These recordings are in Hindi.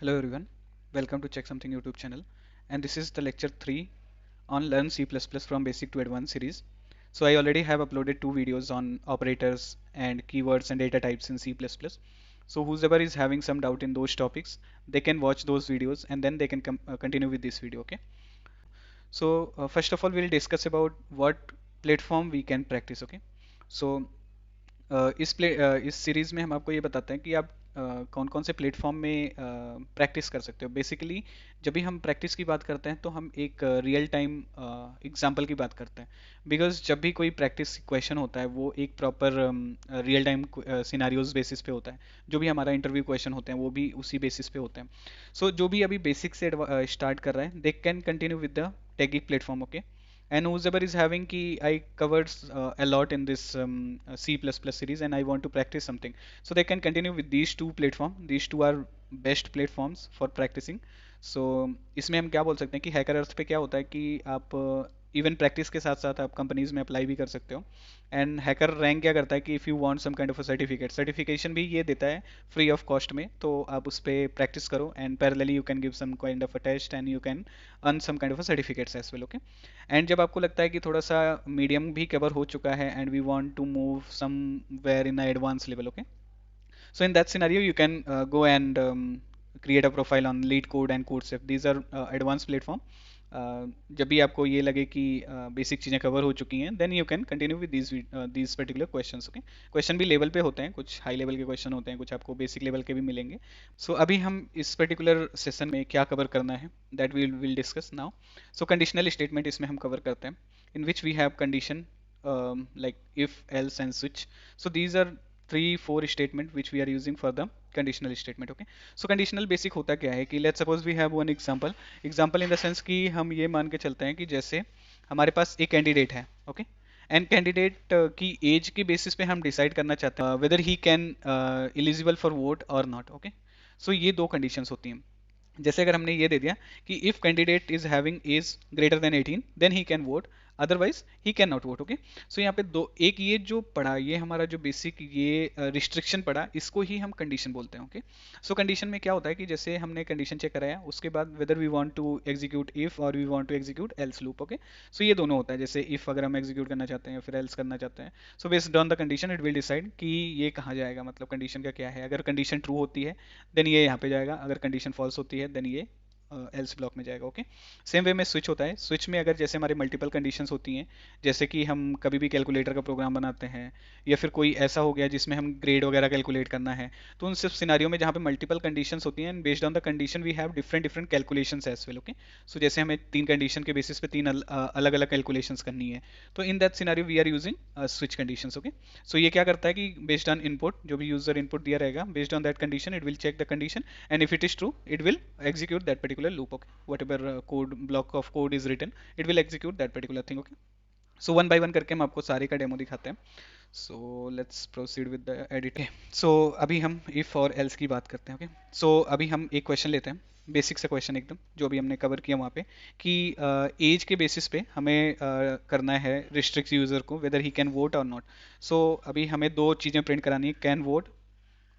Hello everyone, welcome to Check Something YouTube channel, and this is the lecture 3 on Learn C++ from Basic to Advanced series. So I already have uploaded two videos on operators and keywords and data types in C++. So whoever is having some doubt in those topics, they can watch those videos and then they can continue with this video, okay? So first of all, we'll discuss about what platform we can practice, okay? So इस सीरीज में हम आपको ये बताते हैं कि आप कौन कौन से प्लेटफॉर्म में प्रैक्टिस कर सकते हो बेसिकली। जब भी हम प्रैक्टिस की बात करते हैं तो हम एक रियल टाइम एग्जांपल की बात करते हैं, बिकॉज जब भी कोई प्रैक्टिस क्वेश्चन होता है वो एक proper real time scenarios basis पे होता है। जो भी हमारा इंटरव्यू क्वेश्चन होते हैं वो भी उसी बेसिस पे होते हैं। सो जो भी अभी बेसिक से स्टार्ट कर रहा है they can continue with the टेगिक platform, okay? And whoever is having key, I covered a lot in this C++ series and I want to practice something, so they can continue with these two platform. These two are best platforms for practicing. So इसमें हम क्या बोल सकते हैं कि हैकर अर्थ पे क्या होता है कि आप इवन प्रैक्टिस के साथ साथ आप कंपनीज में अप्लाई भी कर सकते हो। एंड हैकर रैंक क्या करता है कि if you want some kind of a certificate, certification भी ये देता है फ्री ऑफ कॉस्ट में, तो आप उस पर प्रैक्टिस करो and parallelly you can give some kind of a test and you can earn some kind of a certificates as well, okay? And जब आपको लगता है कि थोड़ा सा मीडियम भी कवर हो चुका है and we want to move somewhere in advance level, okay? So in that scenario, you can go and create a profile on LeetCode and CodeSafe. These are advanced platform. जब भी आपको ये लगे कि बेसिक चीज़ें कवर हो चुकी हैं, then you can continue with these particular questions, okay? Question भी लेवल पे होते हैं, कुछ हाई लेवल के क्वेश्चन होते हैं, कुछ आपको बेसिक लेवल के भी मिलेंगे। सो अभी हम इस पर्टिकुलर सेशन में क्या कवर करना है, that we will discuss now. So conditional statement इसमें हम कवर करते हैं, in which we have condition like if, else and switch. So these are 3 4 statement which we are using for the conditional statement, okay? So conditional basic होता क्या है कि let's suppose we have one example in the sense कि हम ये मान के चलते हैं कि जैसे हमारे पास एक कैंडिडेट है, ओके? एंड कैंडिडेट की एज के बेसिस पे हम डिसाइड करना चाहते हैं weather he can eligible for vote और नॉट, ओके? सो ये दो कंडीशंस होती हैं। जैसे अगर हमने ये दे दिया कि if candidate is having age greater than 18 then he can vote, otherwise he can not vote, okay? So यहाँ पे दो, एक ये जो पढ़ा, ये हमारा जो बेसिक ये रिस्ट्रिक्शन पढ़ा, इसको ही हम कंडीशन बोलते हैं, ओके? सो कंडीशन में क्या होता है कि जैसे हमने कंडीशन चेक कराया, उसके बाद whether we want to execute if और we want to execute else loop, okay? So ये दोनों होता है, जैसे इफ अगर हम एग्जीक्यूट करना चाहते हैं फिर एल्स करना चाहते हैं। So based on the condition it will decide कि ये कहाँ जाएगा, मतलब कंडीशन का क्या है। अगर कंडीशन ट्रू होती है देन ये यहाँ पे जाएगा, अगर कंडीशन फॉल्स होती है देन ये एल्स ब्लॉक में जाएगा, ओके? सेम वे में स्विच होता है। स्विच में अगर जैसे हमारे मल्टीपल कंडीशंस होती हैं, जैसे कि हम कभी भी कैलकुलेटर का प्रोग्राम बनाते हैं या फिर कोई ऐसा हो गया जिसमें हम ग्रेड वगैरह कैलकुलेट करना है, तो उन सब सिनारियों में जहाँ पे मल्टीपल कंडीशंस होती हैं and based on the condition we have different different calculations as well, okay? So जैसे हमें 3 कंडीशन के बेसिस पे 3 अलग अलग कैलकुलेशंस करनी है, तो in that scenario we are using switch conditions, okay? So ये क्या करता है कि बेस्ड ऑन इनपुट, जो भी यूजर इनपुट दिया रहेगा, based on that condition it will check the condition and if it is true it will execute that particular loop, okay? Whatever code block of code is written, it will execute that particular thing, okay? So one by one करके हम आपको सारे का डेमो दिखाते हैं। So let's proceed with the edit. So अभी हम इफ और एल्स की बात करते हैं, ओके? सो अभी हम एक क्वेश्चन लेते हैं, बेसिक सा क्वेश्चन एकदम, जो भी हमने कवर किया वहाँ पे कि एज के बेसिस पे हमें करना है रिस्ट्रिक्ट यूज़र को वेदर ही कैन वोट और नॉट। सो अभी हमें दो चीज़ें प्रिंट करानी है, कैन वोट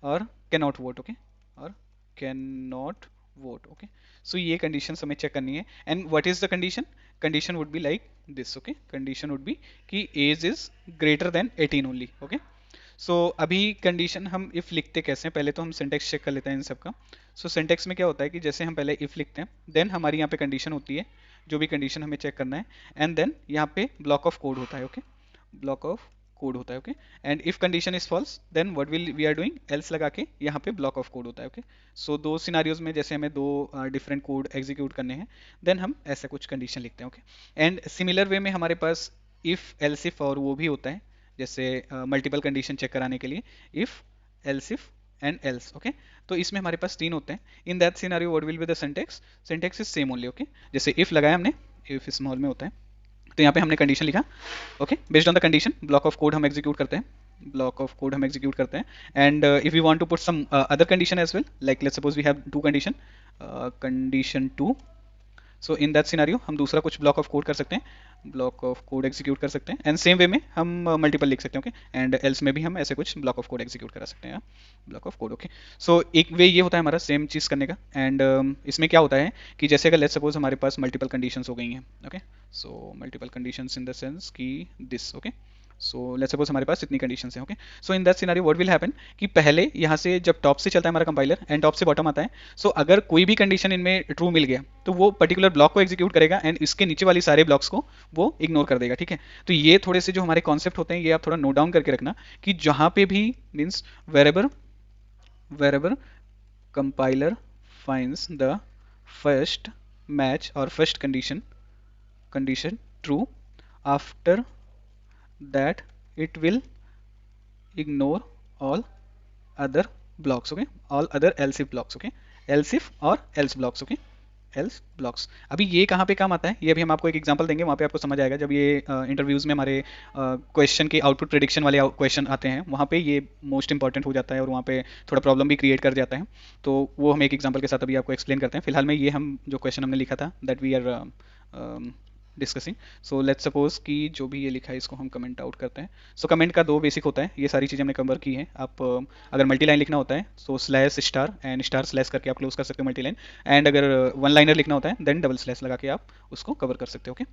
और कैन नॉट वोट, ओके? और can not vote, okay? So ये कंडीशन हमें चेक करनी है and what is the condition? Condition would be like this, okay? Condition would be कि age is greater than 18 only, okay? So अभी कंडीशन हम इफ लिखते कैसे हैं, पहले तो हम सिंटेक्स चेक कर लेते हैं इन सब का। सो सिंटेक्स में क्या होता है कि जैसे हम पहले इफ लिखते हैं देन हमारी यहाँ पे कंडीशन होती है, जो भी कंडीशन हमें चेक करना है, एंड देन यहाँ पे ब्लॉक ऑफ कोड होता है, ओके? ब्लॉक ऑफ कोड होता है, okay? And if condition is false then what will we are doing, else लगा के यहाँ पे ब्लॉक ऑफ कोड होता है, ओके? सो दो सिनारियोज में जैसे हमें दो डिफरेंट कोड एग्जीक्यूट करने हैं, देन हम ऐसा कुछ कंडीशन लिखते हैं, ओके? एंड सिमिलर वे में हमारे पास इफ एल्स इफ और वो भी होता है, जैसे मल्टीपल कंडीशन चेक कराने के लिए if, else if and else, okay? तो इसमें हमारे पास 3 होते हैं। In that scenario what will be the syntax? Syntax is same only, okay? जैसे इफ लगाया हमने, इफ स्मॉल में होता है, तो यहाँ पे हमने कंडीशन लिखा, okay? Based on the condition block of code हम एग्जीक्यूट करते हैं, ब्लॉक ऑफ कोड हम एग्जीक्यूट करते हैं। And if you want to put some other condition as well, like let's suppose we have 2 condition, condition 2, so in that scenario हम दूसरा कुछ ब्लॉक ऑफ कोड कर सकते हैं, ब्लॉक ऑफ कोड एग्जीक्यूट कर सकते हैं, एंड सेम वे में हम मल्टीपल लिख सकते हैं, ओके, एंड एल्स में भी हम ऐसे कुछ ब्लॉक ऑफ कोड एग्जीक्यूट करा सकते हैं, ब्लॉक ऑफ कोड, ओके। सो एक वे ये होता है हमारा सेम चीज़ करने का, एंड इसमें क्या होता है कि जैसे अगर लेट्स सपोज हमारे पास मल्टीपल कंडीशंस हो गई हैं, okay, so multiple conditions in the sense कि this, okay, so let's suppose हमारे पास इतनी कंडीशंस हैं, okay. So in that scenario what will happen कि पहले यहाँ से जब टॉप से चलता है हमारा कंपाइलर एंड टॉप से बॉटम आता है, सो अगर कोई भी कंडीशन इनमें ट्रू मिल गया तो वो पर्टिकुलर ब्लॉक को एग्जीक्यूट करेगा एंड इसके नीचे वाली सारे ब्लॉक्स को वो इग्नोर कर देगा, ठीक है। तो ये थोड़े से जो हमारे कॉन्सेप्ट होते हैं ये आप थोड़ा नोट डाउन करके रखना कि जहाँ पे भी means wherever wherever compiler finds the first match or first condition true, after that it will ignore all other blocks, okay, all other else if blocks, okay, else if और else blocks, okay, else blocks। अभी ये कहाँ पे काम आता है ये अभी हम आपको एक एग्जांपल देंगे, वहाँ पे आपको समझ आएगा। जब ये इंटरव्यूज़ में हमारे क्वेश्चन के आउटपुट प्रेडिक्शन वाले क्वेश्चन आते हैं वहाँ पे ये मोस्ट इंपॉर्टेंट हो जाता है और वहाँ पे थोड़ा प्रॉब्लम भी क्रिएट कर जाता है। तो वो हम एक एग्जांपल के साथ अभी आपको एक्सप्लेन करते हैं। फिलहाल में ये हम जो क्वेश्चन हमने लिखा था that we are discussing. So let's suppose कि जो भी ये लिखा है इसको हम कमेंट आउट करते हैं। सो कमेंट का दो बेसिक होता है, ये सारी चीज़ें हमने कवर की हैं। आप अगर मल्टी लाइन लिखना होता है तो slash star and star slash करके आप क्लोज कर सकते हो मल्टी लाइन, एंड अगर वन लाइनर लिखना होता है देन डबल स्लैश लगा के आप उसको कवर कर सकते हो, ओके।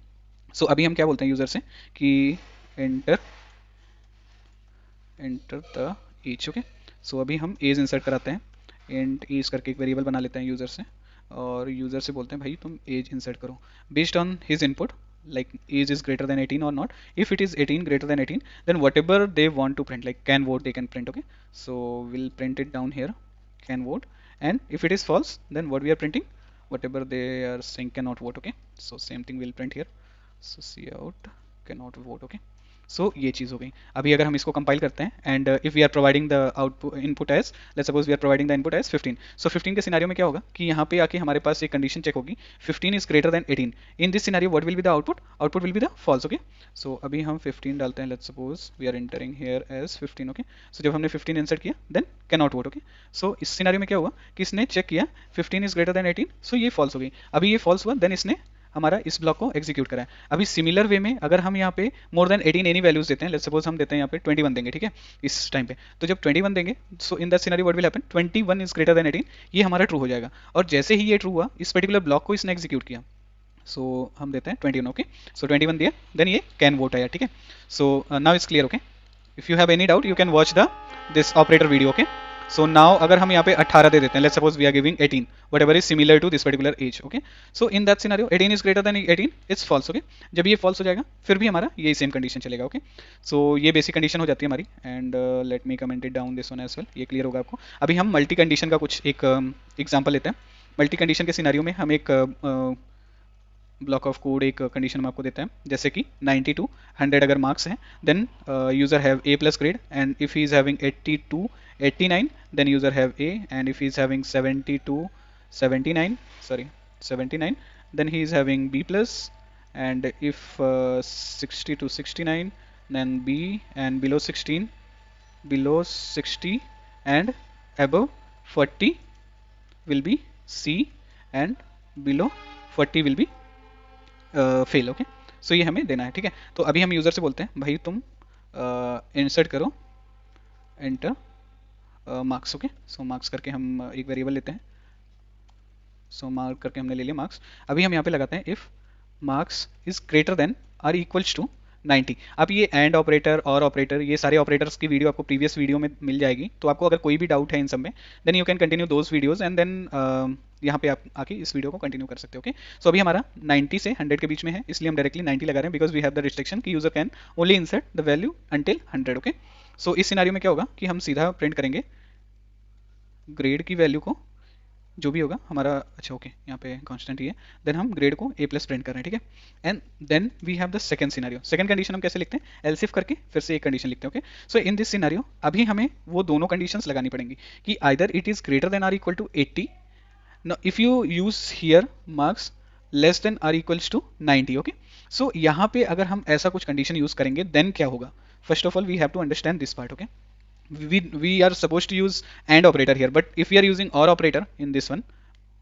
सो अभी हम क्या बोलते हैं यूज़र से कि enter the age, okay. So अभी हम एज इंसर्ट कराते हैं, एंड एज करके एक वेरिएबल बना लेते हैं यूज़र से, और यूज़र से बोलते हैं भाई तुम एज इंसर्ट करो based on his input, like age is greater than 18 or not. If it is 18 greater than 18, then whatever they want to print, like can vote, they can print, okay. So we'll print it down here, can vote, and if it is false then what we are printing, whatever they are saying cannot vote, okay. So same thing we'll print here, so cout cannot vote, okay. सो ये चीज़ हो गई। अभी अगर हम इसको कंपाइल करते हैं and if we are providing the output input as, let's suppose we are providing the input as 15, so 15 के सिनेरियो में क्या होगा कि यहाँ पे आके हमारे पास एक कंडीशन चेक होगी 15 is greater than 18। In this scenario what will be the output, output will be the false, okay. So अभी हम 15 डालते हैं, let's suppose we are entering here age 15, okay. So जब हमने 15 इंसर्ट किया then can not vote, okay. So इस सिनेरियो में क्या हुआ कि इसने चेक किया 15 इज ग्रेटर देन 18, सो ये फॉल्स हो गई। अभी ये फॉल्स हुआ देन इसने हमारा इस ब्लॉक को एग्जीक्यूट करा है। अभी सिमिलर वे में अगर हम यहाँ पे मोर देन 18 एनी वैल्यूज देते हैं, लेट्स सपोज हम देते हैं यहाँ पे 21 देंगे, ठीक है, इस टाइम पे, तो जब 21 देंगे so in that scenario what will happen, 21 is greater than 18, ये हमारा ट्रू हो जाएगा। और जैसे ही ये ट्रू हुआ इस पर्टिकुलर ब्लॉक को इसने एग्जीक्यूट किया, सो हम देते हैं 21, ओके। सो 21 दिया देन ये कैन वोट आया, ठीक है। So now it's clear, okay. If you have any doubt you can watch the this operator video, okay. So now अगर हम यहाँ पे 18 दे देते हैं, let's suppose we are giving 18 whatever is similar to this particular as, okay. So in that scenario 18 is greater than 18, it's false, okay. जब ये फॉल्स हो जाएगा फिर भी हमारा ये सेम कंडीशन चलेगा, ओके। सो ये बेसिक कंडीशन हो जाती है हमारी, and let me comment it down this one as well, ये क्लियर होगा आपको। अभी हम मल्टी कंडीशन का कुछ एक एग्जाम्पल लेते हैं। मल्टी कंडीशन के सिनेरियो में हम एक ब्लॉक ऑफ कोड एक कंडीशन हम आपको देते हैं, जैसे कि 90 to 100 अगर मार्क्स हैं then user have A plus grade, and if he is having 80 to 89 then user have A, and if he is having 70 to 79 then he is having B plus, and if 60 to 69 then B, and below 60 and above 40 will be C, and below 40 will be fail, okay. So ये हमें देना है, ठीक है। तो अभी हम यूज़र से बोलते हैं भाई तुम इंसर्ट करो एंटर मार्क्स, ओके। सो मार्क्स करके हम एक वेरिएबल लेते हैं, सो मार्क करके हमने ले लिया मार्क्स। अभी हम यहाँ पे लगाते हैं if marks is greater than or equals to 90। अब ये एंड ऑपरेटर और ऑपरेटर ये सारे ऑपरेटर्स की वीडियो आपको प्रीवियस वीडियो में मिल जाएगी, तो आपको अगर कोई भी डाउट है इन सब में then you can continue those videos, and then यहाँ पे आप आके इस वीडियो को कंटिन्यू कर सकते हो, ओके। सो अभी हमारा 90 से 100 के बीच में है, इसलिए हम डायरेक्टली 90 लगा रहे हैं because we have the restriction कि user can only insert the value until 100, okay. So इस सिनेरियो में क्या होगा कि हम सीधा प्रिंट करेंगे ग्रेड की वैल्यू को जो भी होगा हमारा, अच्छा ओके यहाँ पे कांस्टेंट ही है, देन हम ग्रेड को ए प्लस प्रिंट कर रहे हैं, ठीक है। And then we have the second scenario. Second condition हम कैसे लिखते हैं, एल्सिफ करके फिर से एक कंडीशन लिखते हैं, okay. So in this scenario अभी हमें वो दोनों कंडीशंस लगानी पड़ेंगी कि either it is greater than or equal to 80, now if you use here marks less than or equals to 90, okay। so यहाँ पे अगर हम ऐसा कुछ कंडीशन यूज करेंगे देन क्या होगा, first of all we have to understand this part, okay। we are supposed to use and operator here, but if we are using or operator in this one,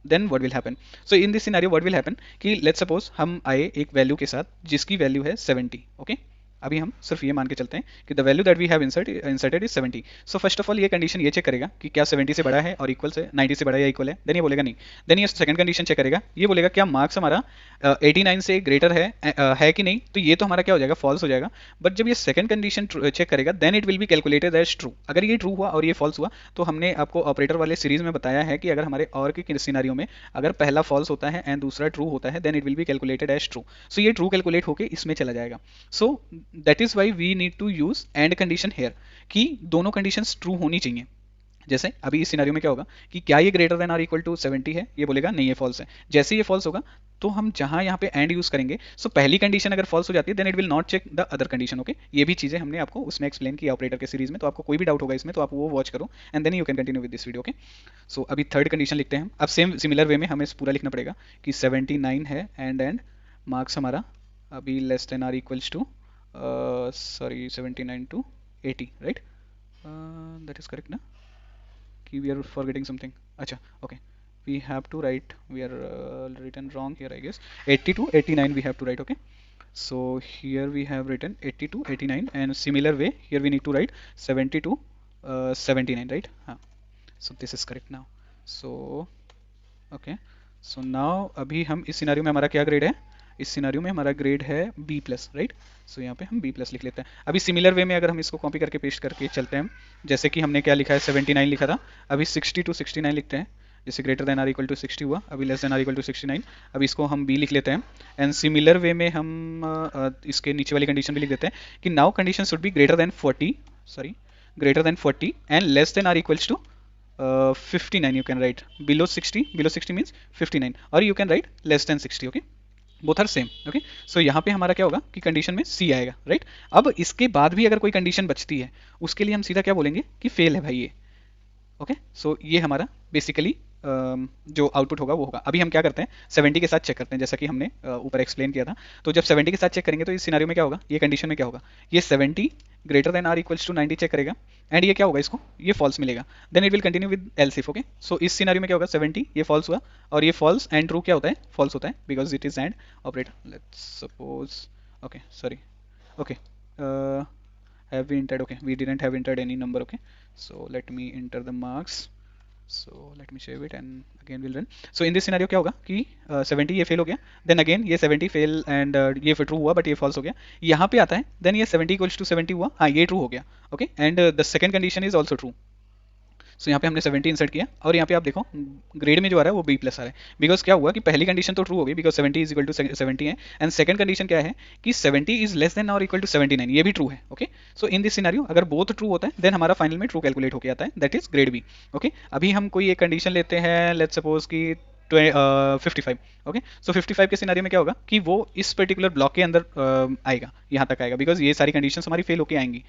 then what will happen? So in this scenario what will happen कि लेट्स सपोज हम आए एक वैल्यू के साथ जिसकी वैल्यू है 70, ओके। अभी हम सिर्फ ये मान के चलते हैं कि the value that we have inserted is 70। So first of all ये कंडीशन ये चेक करेगा कि क्या 70 से बड़ा है और इक्वल से 90 से बड़ा या इक्वल है, देन ये बोलेगा नहीं। देन ये सेकंड कंडीशन चेक करेगा, ये बोलेगा क्या मार्क्स हमारा 89 से ग्रेटर है कि नहीं, तो ये तो हमारा क्या हो जाएगा, फॉल्स हो जाएगा। बट जब ये सेकंड कंडीशन चेक करेगा then it will be calculated as true. अगर ये ट्रू हुआ और ये फॉल्स हुआ तो हमने आपको ऑपरेटर वाले सीरीज में बताया है कि अगर हमारे और के सिनारियो में अगर पहला फॉल्स होता है एंड दूसरा ट्रू होता है then it will be calculated as true. So ये ट्रू कैलकुलेट होकर इसमें चला जाएगा। So that is why we need to use and condition here कि दोनों कंडीशंस ट्रू होनी चाहिए। जैसे अभी इस सिनेरियो में क्या होगा कि क्या ये ग्रेटर देन और इक्वल टू 70 है, ये बोलेगा नहीं ये फॉल्स है। जैसे ये फॉल्स होगा तो हम जहां यहाँ पे एंड यूज करेंगे, सो पहली कंडीशन अगर फॉल्स हो जाती है then it will not check the other condition, okay. ये भी चीजें हमने आपको उसमें एक्सप्लेन की ऑपरेटर के सीरीज में, तो आपको कोई भी डाउट होगा इसमें तो आप वो वॉच करो and then you can continue with this video, okay. So अभी थर्ड कंडीशन लिखते हैं। अब सेम सिमिलर वे में हमें पूरा लिखना पड़ेगा कि 79 है एंड मार्क्स हमारा अभी less than or equals to sorry 79 to 80, right? That is correct ना? We are forgetting something. Acha, okay. We have to write. We are written wrong here, I guess. 80 to 89 we have to write. Okay. So here we have written 80 to 89, and similar way here we need to write 70 to 79, right? So this is correct now. So okay. So now अभी हम इस सिनेरियो में हमारा क्या ग्रेड है? इस सिनेरियो में हमारा ग्रेड है B प्लस, राइट? सो यहाँ पे हम B प्लस लिख लेते हैं। अभी सिमिलर वे में अगर हम इसको कॉपी करके पेस्ट करके चलते हैं, जैसे कि हमने क्या लिखा है 79 लिखा था, अभी 60 to 69 लिखते हैं। जैसे greater than or equal to 60 हुआ, अभी less than or equal to 69, अभी इसको हम B लिख लेते हैं। एंड सिमिलर वे में हम इसके नीचे वाली कंडीशन भी लिख देते हैं कि now condition should be greater than 40 and less than or equals to 59 you can write, below 60 means 59, or you can write less than 60, okay, both are same, okay। so यहाँ पे हमारा क्या होगा कि कंडीशन में C आएगा, राइट? अब इसके बाद भी अगर कोई कंडीशन बचती है उसके लिए हम सीधा क्या बोलेंगे कि फेल है भाई ये, ओके। सो ये हमारा बेसिकली जो आउटपुट होगा वो होगा। अभी हम क्या करते हैं 70 के साथ चेक करते हैं, जैसा कि हमने ऊपर एक्सप्लेन किया था। तो जब 70 के साथ चेक करेंगे तो इस सिनेरियो में क्या होगा, ये कंडीशन में क्या होगा, ये 70 greater than or equals to 90 check करेगा एंड ये क्या होगा, इसको ये फॉल्स मिलेगा, then it will continue with else if, okay. So इस सिनेरियो में क्या होगा 70 ये फॉल्स हुआ और ये फॉल्स एंड ट्रू क्या होता है, फॉल्स होता है, because it is and operator. Let's suppose okay sorry okay have we entered, okay, we didn't have entered any number, okay, so let me enter the marks, so let me save it and again we'll run। so in this scenario क्या होगा कि 70 ये फेल हो गया, then again ये 70 फेल एंड ये ट्रू हुआ बट ये फॉल्स हो गया, यहाँ पे आता है देन ये 70 इक्वल्स टू 70 हुआ, हाँ ये ट्रू हो गया, okay. And the second condition is also true. So यहाँ पे हमने 70 इंसर्ट किया और यहाँ पे आप देखो ग्रेड में जो आ रहा है वो B प्लस आ रहा है, बिकॉज क्या हुआ कि पहली कंडीशन तो ट्रू हो गई बिकॉज 70 इज इक्वल टू 70 है, एंड सेकंड कंडीशन क्या है कि 70 इज लेस देन और इक्वल टू 79, ये भी ट्रू है, okay. So in this scenario अगर बोथ ट्रू होता है देन हमारा फाइनल में ट्रू कैलकुलेट होकर आता है, that is grade B, okay. अभी हम कोई एक कंडीशन लेते हैं, लेट्स सपोज कि 55, ओके। सो 55 के सिनेरियो में क्या होगा कि वो इस पर्टिकुलर ब्लॉक के अंदर आएगा, यहाँ तक आएगा, बिकॉज ये सारी कंडीशन हमारी फेल होकर आएंगी,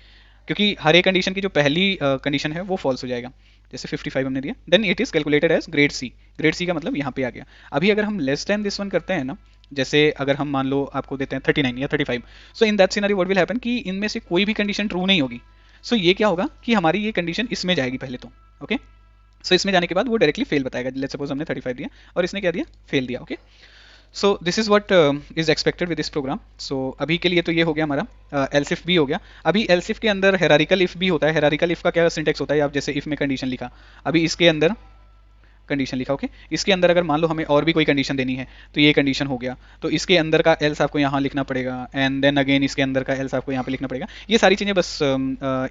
क्योंकि हर एक कंडीशन की जो पहली कंडीशन है वो फॉल्स हो जाएगा। जैसे 55 हमने दिया then it is calculated as grade C। Grade C का मतलब यहाँ पे आ गया। अभी अगर हम लेस देन दिस वन करते हैं ना, जैसे अगर हम मान लो आपको देते हैं 39 या 35, so in that scenario what will happen कि इनमें से कोई भी कंडीशन ट्रू नहीं होगी। सो ये क्या होगा कि हमारी ये कंडीशन इसमें जाएगी पहले तो, ओके। सो इसमें जाने के बाद वो डायरेक्टली फेल बताएगा। लेट्स सपोज हमने 35 दिया और इसने क्या दिया, फेल दिया, okay. So this is what is expected with this program. So अभी के लिए तो ये हो गया हमारा एल्स इफ भी हो गया। अभी एल्स इफ के अंदर हेरारिकल इफ भी होता है। हेरारिकल इफ का क्या सिंटेक्स होता है, आप जैसे इफ में कंडीशन लिखा, अभी इसके अंदर कंडीशन लिखा, ओके। इसके अंदर अगर मान लो हमें और भी कोई कंडीशन देनी है तो ये कंडीशन हो गया, तो इसके अंदर का एल्स आपको यहाँ लिखना पड़ेगा एंड देन अगेन इसके अंदर का एल्स आपको यहाँ पे लिखना पड़ेगा। ये सारी चीज़ें बस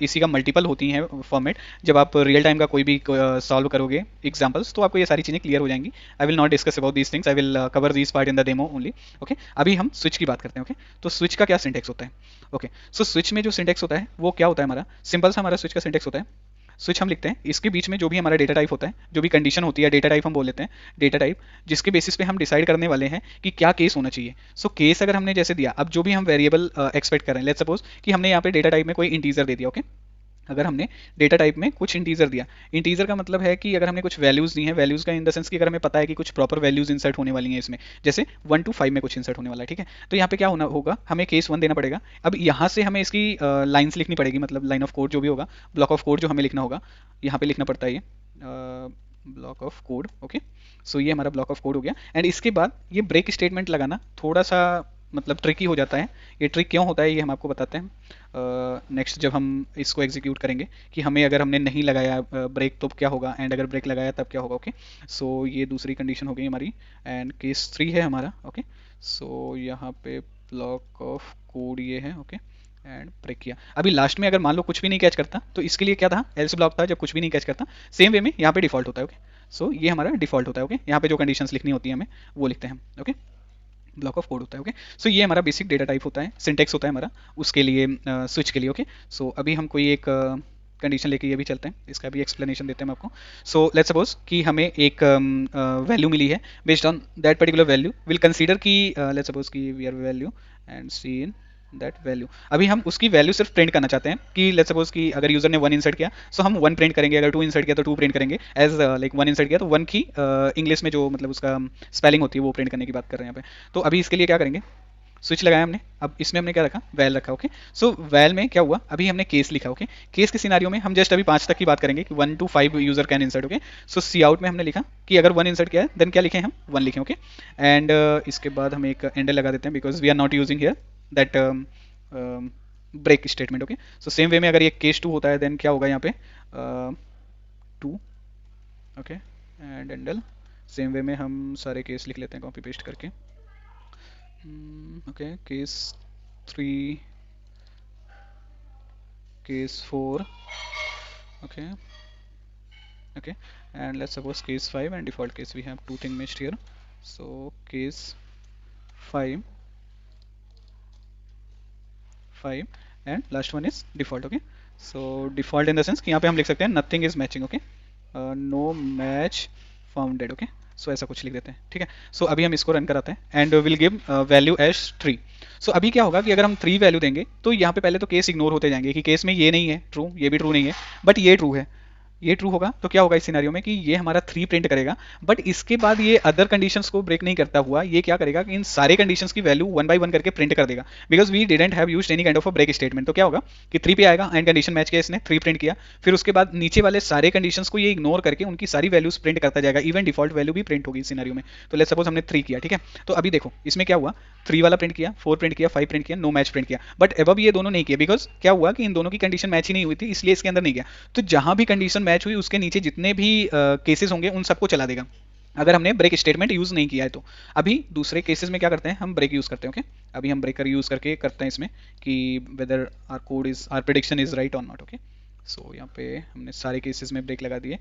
इसी का मल्टीपल होती हैं फॉर्मेट। जब आप रियल टाइम का कोई भी सॉल्व करोगे एग्जाम्पल्स तो आपको ये सारी चीज़ें क्लियर हो जाएंगी। I will not discuss about these things, I will cover this part in the demo only, okay. अभी हम स्विच की बात करते हैं, ओके। तो स्विच का क्या सिंटेक्स होता है, ओके। सो स्विच में जो सिंटेक्स होता है वो क्या होता है, हमारा सिंपल सा हमारा स्विच का सिंटेक्स होता है। स्विच हम लिखते हैं, इसके बीच में जो भी हमारा डेटा टाइप होता है, जो भी कंडीशन होती है, डेटा टाइप हम बोल लेते हैं, डेटा टाइप जिसके बेसिस पे हम डिसाइड करने वाले हैं कि क्या केस होना चाहिए। सो केस अगर हमने जैसे दिया, अब जो भी हम वेरिएबल एक्सपेक्ट कर रहे हैं, लेट्स सपोज कि हमने यहाँ पे डेटा टाइप में कोई इंटीजर दे दिया, ओके। अगर हमने डेटा टाइप में कुछ इंटीजर दिया, इंटीजर का मतलब है कि अगर हमने कुछ वैल्यूज दी हैं, वैल्यूज का इन द सेंस कि अगर हमें पता है कि कुछ प्रॉपर वैल्यूज इंसर्ट होने वाली हैं इसमें, जैसे 1 to 5 में कुछ इंसर्ट होने वाला है, ठीक है। तो यहाँ पे क्या होना होगा, हमें केस 1 देना पड़ेगा। अब यहाँ से हमें इसकी लाइन्स लिखनी पड़ेगी, मतलब लाइन ऑफ कोड जो भी होगा, ब्लॉक ऑफ कोड जो हमें लिखना होगा, यहाँ पे लिखना पड़ता है ये block of code. Okay, so ये हमारा ब्लॉक ऑफ कोड हो गया। एंड इसके बाद ये ब्रेक स्टेटमेंट लगाना थोड़ा सा मतलब ट्रिकी हो जाता है। ये ट्रिक क्यों होता है ये हम आपको बताते हैं नेक्स्ट जब हम इसको एग्जीक्यूट करेंगे, कि हमें अगर हमने नहीं लगाया ब्रेक तो क्या होगा, एंड अगर ब्रेक लगाया तब क्या होगा। ओके, सो ये दूसरी कंडीशन हो गई हमारी, एंड केस 3 है हमारा। ओके, सो यहाँ पे ब्लॉक ऑफ कोड ये है। ओके, एंड ब्रेक किया। अभी लास्ट में अगर मान लो कुछ भी नहीं कैच करता, तो इसके लिए क्या था, एल्स ब्लॉक था जब कुछ भी नहीं कैच करता। सेम वे में यहाँ पे डिफॉल्ट होता है। ओके, सो ये हमारा डिफॉल्ट होता है। ओके, यहाँ पे जो कंडीशंस लिखनी होती है हमें वो लिखते हैं हम। ओके, ब्लॉक ऑफ कोड होता है। ओके, सो ये हमारा बेसिक डेटा टाइप होता है, सिंटेक्स होता है हमारा उसके लिए स्विच के लिए। ओके, सो अभी हम कोई एक कंडीशन लेके ये भी चलते हैं, इसका भी एक्सप्लेनेशन देते हैं हम आपको। सो लेट्स सपोज कि हमें एक वैल्यू मिली है, based on that particular value will consider कि लेट्स सपोज कि we are value and C in that value. अभी हम उसकी वैल्यू सिर्फ प्रिंट करना चाहते हैं कि लेट्स सपोज कि अगर यूजर ने 1 इंसर्ट किया सो हम 1 प्रिंट करेंगे, अगर 2 इंसर्ट किया तो 2 प्रिंट करेंगे। एज लाइक 1 इंसर्ट किया तो 1 की इंग्लिश में जो मतलब उसका स्पेलिंग होती है वो प्रिंट करने की बात कर रहे हैं यहाँ पे। तो अभी इसके लिए क्या करेंगे, स्विच लगाया हमने, अब इसमें हमने क्या रखा, वैल रखा। ओके, सो वैल में क्या हुआ, अभी हमने केस लिखा। ओके, केस के सिनारियो में हम जस्ट अभी 5 तक की बात करेंगे कि 1 to 5 user can insert. Okay, so cout में हमने लिखा कि अगर 1 इंसर्ट किया है देन क्या लिखें हम, 1 लिखें। ओके, एंड इसके बाद हम एक एंडल लगा देते हैं because we are not using here that break statement. Okay, so same way में अगर ये केस 2 होता है देन क्या होगा यहाँ पे 2। Okay, and endl same way में हम सारे केस लिख लेते हैं कॉपी पेस्ट करके। Okay, case 3, case 4, okay, okay, and let's suppose case 5 and default case. We have two things mixed here, so case 5 and last one is default. Okay, so default in the sense कि यहाँ पे हम लिख सकते हैं nothing is matching. Okay, no match founded. Okay, सो ऐसा कुछ लिख देते हैं। ठीक है, सो अभी हम इसको रन कराते हैं and will give value as 3। So अभी क्या होगा कि अगर हम 3 वैल्यू देंगे तो यहाँ पे पहले तो केस इग्नोर होते जाएंगे कि केस में ये नहीं है ट्रू, ये भी ट्रू नहीं है, बट ये ट्रू है। ये ट्रू होगा तो क्या होगा इस सिनेरियो में कि ये हमारा 3 प्रिंट करेगा, बट इसके बाद ये अदर कंडीशंस को ब्रेक नहीं करता हुआ ये क्या करेगा कि इन सारे कंडीशंस की वैल्यू 1 बाय 1 करके प्रिंट कर देगा, because we didn't have used any kind of a break statement. तो क्या होगा कि 3 पे आएगा एंड कंडीशन मैच किया इसने, 3 प्रिंट किया, फिर उसके बाद नीचे वाले सारे कंडीशंस को ये इग्नोर करके उनकी सारी वैल्यूज प्रिंट करता जाएगा, इवन डिफॉल्ट वैल्यू भी प्रिंट होगी इस सिनेरियो में। तो लेट्स सपोज हमने 3 किया। ठीक है, तो अभी देखो इसमें क्या हुआ, 3 वाला प्रिंट किया, 4 प्रिंट किया, 5 प्रिंट किया, नो मैच प्रिंट किया, बट अब ये दोनों नहीं किया बिकॉज क्या हुआ कि इन दोनों की कंडीशन मैच ही नहीं हुई थी, इसलिए इसके अंदर नहीं गया। तो जहां भी कंडीशन मैच हुई उसके नीचे जितने भी केसेस होंगे उन सबको चला देगा, अगर हमने ब्रेक स्टेटमेंट यूज नहीं किया है तो। अभी दूसरे केसेस में क्या करते हैं, हम ब्रेक यूज करते हैं। ओके, अभी हम ब्रेकर यूज करके करते हैं इसमें कि whether our code is our prediction is right और नॉट। ओके, सो यहाँ पे हमने सारे केसेस में ब्रेक लगा दिए।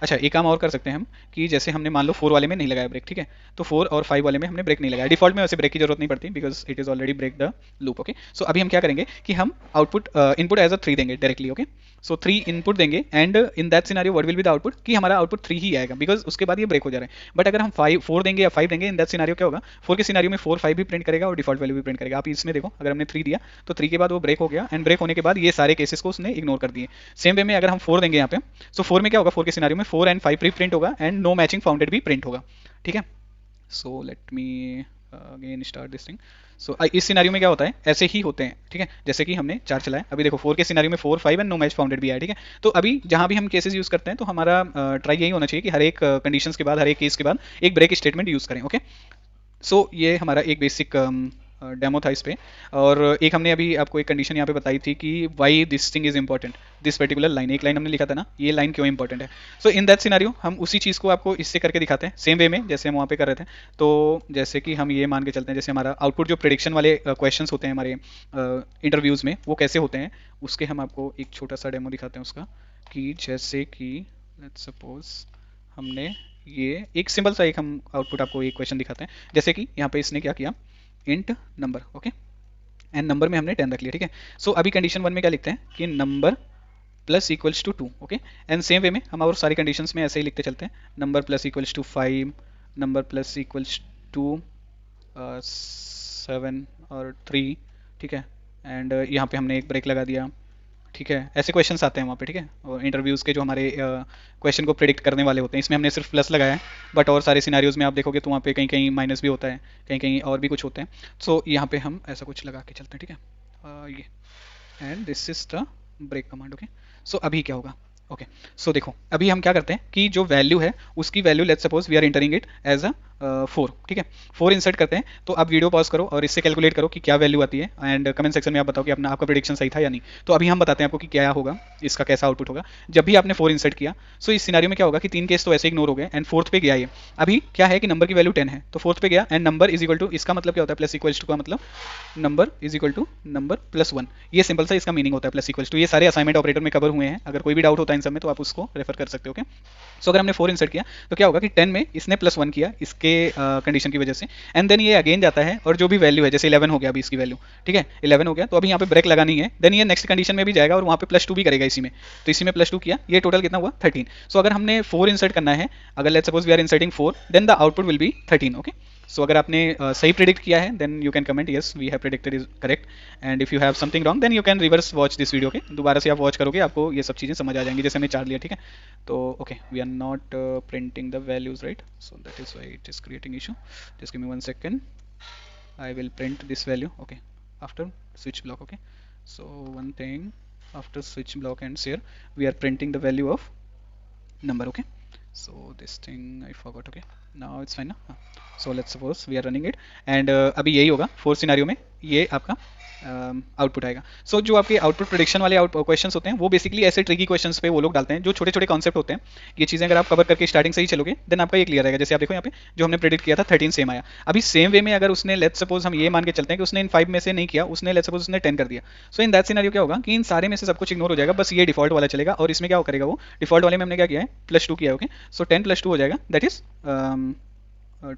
अच्छा, एक काम और कर सकते हैं हम कि जैसे हमने मान लो 4 वाले में नहीं लगाया ब्रेक, ठीक है, तो 4 और 5 वाले में हमने ब्रेक नहीं लगाया। डिफॉल्ट में वैसे ब्रेक की जरूरत नहीं पड़ती because it is already break the loop. Okay, so अभी हम क्या करेंगे कि हम आउटपुट इनपुट एज अ 3 देंगे डायरेक्टली। ओके, सो 3 इनपुट देंगे and in that scenario what will be the output, कि हमारा आउटपुट 3 ही आएगा बिकॉज उसके बाद ये ब्रेक हो जा रहा है। बट अगर हम 4 देंगे या 5 देंगे इन दैट सिनेरियो क्या होगा, 4 के सिनेरियो में 4 5 भी प्रिंट करेगा और डिफॉल्ट वैल्यू भी प्रिंट करेगा। आप इसमें देखो अगर हमने 3 दिया तो 3 के बाद वो ब्रेक हो गया एंड ब्रेक होने के बाद ये सारे केसेस को उसने इग्नोर कर दिए। सेम वे में अगर हम 4 देंगे यहाँ पे, सो 4 में क्या होगा, 4 के सिनेरियो में 4 एंड 5 प्रिंट होगा एंड नो मैचिंग फाउंडेड भी प्रिंट होगा। ठीक है, so let me again start this thing. So इस सिनेरियो में क्या होता है, ऐसे ही होते हैं। ठीक है, जैसे कि हमने 4 चलाया, अभी देखो 4 के सिनेरियो में 4 5 एंड नो मैच फाउंडेड भी आया। ठीक है, तो अभी जहां भी हम केसेस यूज करते हैं तो हमारा ट्राई यही होना चाहिए कि हर एक कंडीशंस के बाद, हर एक केस के बाद एक ब्रेक स्टेटमेंट यूज करें। ओके, सो ये हमारा एक बेसिक डेमो था इस पे। और एक हमने अभी आपको एक कंडीशन यहाँ पे बताई थी कि why this thing is important, this particular line, एक लाइन हमने लिखा था ना, ये लाइन क्यों इंपॉर्टेंट है। सो इन दैट सिनेरियो हम उसी चीज़ को आपको इससे करके दिखाते हैं सेम वे में जैसे हम वहाँ पे कर रहे थे। तो जैसे कि हम ये मान के चलते हैं, जैसे हमारा आउटपुट जो प्रेडिक्शन वाले क्वेश्चंस होते हैं हमारे इंटरव्यूज़ में वो कैसे होते हैं, उसके हम आपको एक छोटा सा डेमो दिखाते हैं उसका। कि जैसे कि लेट्स सपोज हमने ये एक सिंपल सा एक हम आउटपुट आपको एक क्वेश्चन दिखाते हैं। जैसे कि यहाँ पे इसने क्या किया, int number. Okay, and number में हमने 10 रख लिया। ठीक है, सो अभी कंडीशन 1 में क्या लिखते हैं कि number plus equals to 2। Okay, and same way में हम और सारी कंडीशंस में ऐसे ही लिखते चलते हैं, number plus equals to 5, number plus equals to 7 और 3। ठीक है, एंड यहाँ पे हमने एक ब्रेक लगा दिया। ठीक है, ऐसे क्वेश्चंस आते हैं वहाँ पे। ठीक है, और इंटरव्यूज़ के जो हमारे क्वेश्चन को प्रिडिक्ट करने वाले होते हैं, इसमें हमने सिर्फ प्लस लगाया है, बट और सारे सिनारियोज में आप देखोगे तो वहाँ पे कहीं कहीं माइनस भी होता है, कहीं कहीं और भी कुछ होते हैं। सो यहाँ पे हम ऐसा कुछ लगा के चलते हैं। ठीक है, ये and this is the break command. Okay, so अभी क्या होगा, ओके सो देखो अभी हम क्या करते हैं कि जो वैल्यू है उसकी value let's suppose we are entering it as a 4, ठीक है 4 इंसर्ट करते हैं। तो आप वीडियो पॉज करो और इससे कैलकुलेट करो कि क्या वैल्यू आती है एंड कमेंट सेक्शन में आप बताओ कि अपना आपका प्रेडिक्शन सही था या नहीं। तो अभी हम बताते हैं आपको कि क्या होगा, इसका कैसा आउटपुट होगा जब भी आपने 4 इंसर्ट किया। सो इस सिनारियो में क्या होगा कि 3 केस तो ऐसे इग्नोर हो गए एंड फोर्थ पे गया ये। अभी क्या है कि नंबर की वैल्यू 10 है तो फोर्थ पे गया and number is equal to, इसका मतलब क्या होता है प्लस इक्वल्स टू का मतलब number is equal to number plus 1। ये सिंपल सा इसका मीनिंग होता है प्लस इक्वल्स टू। ये सारे असाइनमेंट ऑपरेटर में कवर हुए हैं, अगर कोई भी डाउट होता है इन सब में तो आप उसको रेफर कर सकते हो। ओके सो अगर हमने 4 इंसर्ट किया तो क्या होगा कि 10 में इसने प्लस 1 किया इसके कंडीशन की वजह से एंड देन ये अगेन जाता है और जो भी वैल्यू है जैसे 11 हो गया अभी इसकी वैल्यू, ठीक है 11 हो गया तो अभी यहाँ पे ब्रेक लगानी है। देन ये नेक्स्ट कंडीशन में भी जाएगा और वहाँ पे प्लस 2 भी करेगा इसी में। तो इसी में प्लस 2 किया, ये टोटल कितना हुआ 13। सो अगर हमने 4 इंसर्ट करना है, अगर let's suppose we are inserting 4 then the output will be 13। Okay so अगर आपने सही प्रिडिक्ट किया है then you can comment yes we have predicted is correct and if you have something wrong then you can reverse watch this video. के दोबारा से आप वॉच करोगे आपको ये सब चीज़ें समझ आ जाएंगी जैसे हमने 4 लिया, ठीक है। तो okay we are not printing the values right, so that is why it is creating issue. Just give me 1 second, I will print this value okay after switch block। okay so one thing, after switch block and here we are printing the value of number। okay so this thing I forgot। okay now it's fine ना। so let's suppose we are running it and अभी यही होगा 4 सिनेरियो में ये आपका आउटपुट आएगा। सो जो आपके आउटपुट प्रेडिक्शन वाले क्वेश्चंस होते हैं वो बेसिकली ऐसे ट्रिकी क्वेश्चंस पे वो लोग डालते हैं जो छोटे छोटे कॉन्सेप्ट होते हैं। ये चीज़ें अगर आप कवर करके स्टार्टिंग से ही चलोगे देन आपका ये क्लियर रहेगा। जैसे आप देखो यहाँ पे जो हमने प्रेडिक्ट किया था 13 सेम आया। अभी सेम वे में अगर उसने लेट्स सपोज हम ये मान के चलते हैं कि उसने इन 5 में से नहीं किया, उसने लेट्स सपोज उसने 10 कर दिया। सो इन दैट सिनेरियो क्या होगा कि इन सारे में से सब कुछ इग्नोर हो जाएगा, बस ये डिफॉल्ट वाला चलेगा और इसमें क्या करेगा वो डिफॉल्ट वाले में हमने क्या किया है प्लस 2 किया है। ओके सो 10 + 2 हो जाएगा that is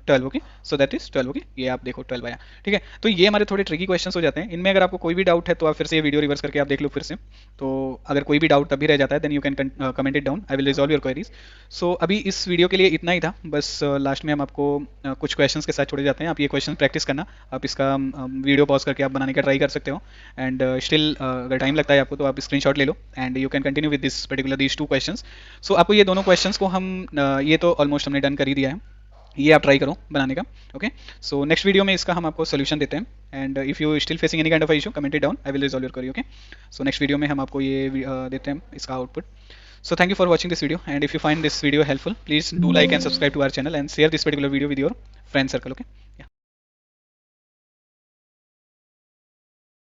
12। Okay so that is 12। Okay ये आप देखो 12 आया, ठीक है। तो ये हमारे थोड़े ट्रिकी क्वेश्चंस हो जाते हैं। इनमें अगर आपको कोई भी डाउट है तो आप फिर से ये वीडियो रिवर्स करके आप देख लो फिर से। तो अगर कोई भी डाउट तभी रह जाता है then you can comment it down, I will resolve your queries. So अभी इस वीडियो के लिए इतना ही था, बस लास्ट में हम आपको कुछ क्वेश्चंस के साथ छोड़े जाते हैं। आप ये क्वेश्चन प्रैक्टिस करना, आप इसका वीडियो पॉज करके आप बनाने का ट्राई कर सकते हो एंड स्टिल अगर टाइम लगता है आपको तो आप स्क्रीनशॉट ले लो and you can continue with this particular these 2 questions. So आपको ये दोनों क्वेश्चंस को हम ये तो ऑलमोस्ट हमने डन कर ही दिया है, ये आप ट्राई करो बनाने का। ओके सो नेक्स्ट वीडियो में इसका हम आपको सोल्यूशन देते हैं and if you still facing any kind of issue comment it down, I will resolve your query. Okay so next video में हम आपको ये देते हैं इसका आउटपुट। So thank you for watching this video and if you find this video helpful please do like and subscribe to our channel and share this particular video with your friend circle. Okay